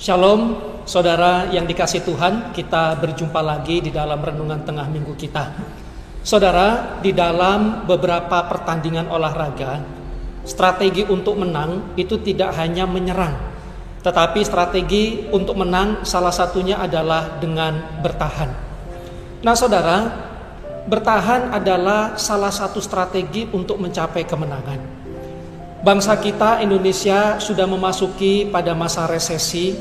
Shalom, saudara yang dikasihi Tuhan, kita berjumpa lagi di dalam renungan tengah minggu kita. Saudara, di dalam beberapa pertandingan olahraga, strategi untuk menang itu tidak hanya menyerang, tetapi strategi untuk menang salah satunya adalah dengan bertahan. Nah saudara, bertahan adalah salah satu strategi untuk mencapai kemenangan. Bangsa kita Indonesia sudah memasuki pada masa resesi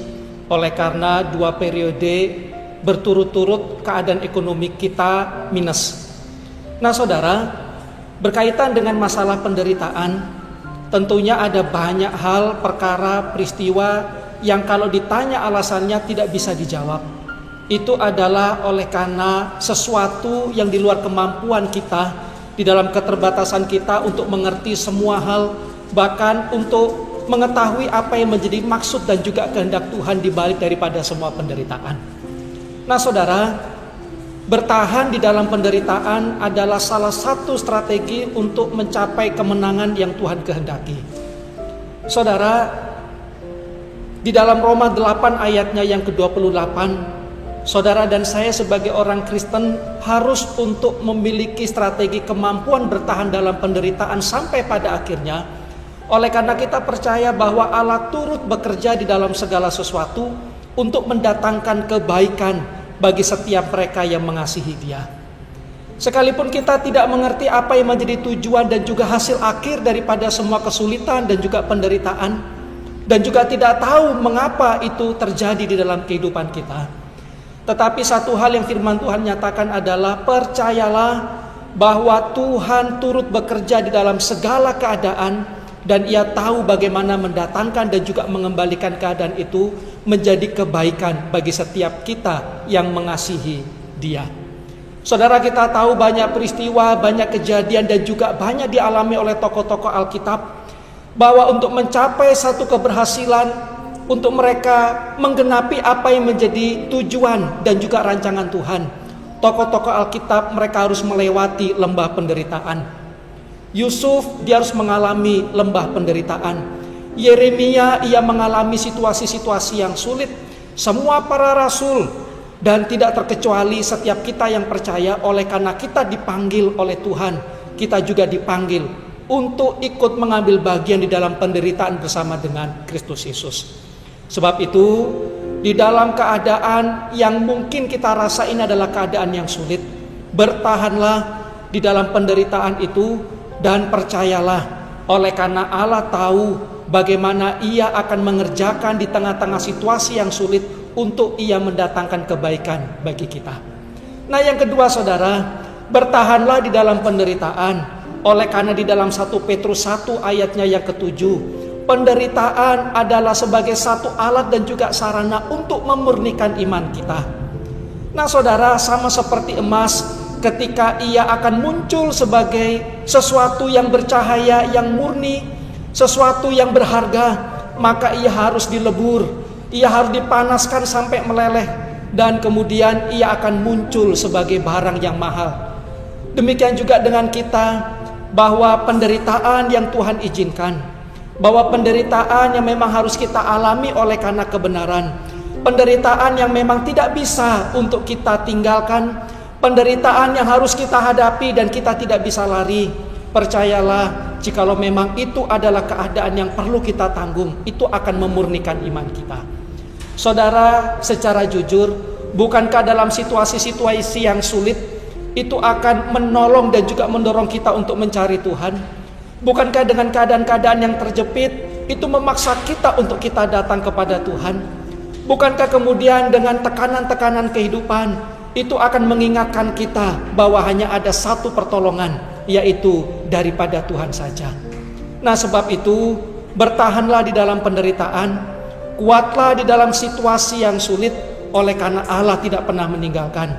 oleh karena 2 periode berturut-turut keadaan ekonomi kita minus. Nah saudara, berkaitan dengan masalah penderitaan, tentunya ada banyak hal, perkara, peristiwa yang kalau ditanya alasannya tidak bisa dijawab. Itu adalah oleh karena sesuatu yang di luar kemampuan kita, di dalam keterbatasan kita untuk mengerti semua hal, bahkan untuk mengetahui apa yang menjadi maksud dan juga kehendak Tuhan di balik daripada semua penderitaan. Nah saudara, bertahan di dalam penderitaan adalah salah satu strategi untuk mencapai kemenangan yang Tuhan kehendaki. Saudara, di dalam Roma 8 ayatnya yang ke-28, saudara dan saya sebagai orang Kristen harus untuk memiliki strategi kemampuan bertahan dalam penderitaan sampai pada akhirnya. Oleh karena kita percaya bahwa Allah turut bekerja di dalam segala sesuatu untuk mendatangkan kebaikan bagi setiap mereka yang mengasihi Dia. Sekalipun kita tidak mengerti apa yang menjadi tujuan dan juga hasil akhir daripada semua kesulitan dan juga penderitaan, dan juga tidak tahu mengapa itu terjadi di dalam kehidupan kita. Tetapi satu hal yang firman Tuhan nyatakan adalah percayalah bahwa Tuhan turut bekerja di dalam segala keadaan, dan Ia tahu bagaimana mendatangkan dan juga mengembalikan keadaan itu menjadi kebaikan bagi setiap kita yang mengasihi Dia. Saudara, kita tahu banyak peristiwa, banyak kejadian dan juga banyak dialami oleh tokoh-tokoh Alkitab, bahwa untuk mencapai satu keberhasilan, untuk mereka menggenapi apa yang menjadi tujuan dan juga rancangan Tuhan, tokoh-tokoh Alkitab mereka harus melewati lembah penderitaan. Yusuf dia harus mengalami lembah penderitaan. Yeremia ia mengalami situasi-situasi yang sulit. Semua para rasul dan tidak terkecuali setiap kita yang percaya, oleh karena kita dipanggil oleh Tuhan, kita juga dipanggil untuk ikut mengambil bagian di dalam penderitaan bersama dengan Kristus Yesus. Sebab itu di dalam keadaan yang mungkin kita rasa ini adalah keadaan yang sulit, bertahanlah di dalam penderitaan itu. Dan percayalah, oleh karena Allah tahu bagaimana Ia akan mengerjakan di tengah-tengah situasi yang sulit untuk Ia mendatangkan kebaikan bagi kita. Nah yang kedua saudara, bertahanlah di dalam penderitaan. Oleh karena di dalam 1 Petrus 1 ayatnya yang ke-7, penderitaan adalah sebagai satu alat dan juga sarana untuk memurnikan iman kita. Nah saudara, sama seperti emas, ketika ia akan muncul sebagai sesuatu yang bercahaya, yang murni, sesuatu yang berharga, maka ia harus dilebur, ia harus dipanaskan sampai meleleh, dan kemudian ia akan muncul sebagai barang yang mahal. Demikian juga dengan kita, bahwa penderitaan yang Tuhan izinkan, bahwa penderitaan yang memang harus kita alami oleh karena kebenaran, penderitaan yang memang tidak bisa untuk kita tinggalkan, penderitaan yang harus kita hadapi dan kita tidak bisa lari. Percayalah, jikalau memang itu adalah keadaan yang perlu kita tanggung, itu akan memurnikan iman kita. Saudara, secara jujur, bukankah dalam situasi-situasi yang sulit itu akan menolong dan juga mendorong kita untuk mencari Tuhan? Bukankah dengan keadaan-keadaan yang terjepit itu memaksa kita untuk kita datang kepada Tuhan? Bukankah kemudian dengan tekanan-tekanan kehidupan itu akan mengingatkan kita bahwa hanya ada satu pertolongan, yaitu daripada Tuhan saja. Nah sebab itu, bertahanlah di dalam penderitaan, kuatlah di dalam situasi yang sulit, oleh karena Allah tidak pernah meninggalkan,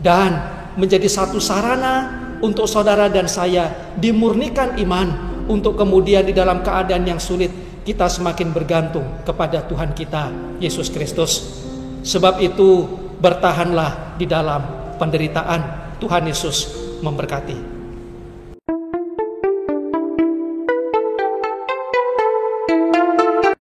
dan menjadi satu sarana untuk saudara dan saya dimurnikan iman, untuk kemudian di dalam keadaan yang sulit kita semakin bergantung kepada Tuhan kita, Yesus Kristus. Sebab itu, bertahanlah di dalam penderitaan. Tuhan Yesus memberkati.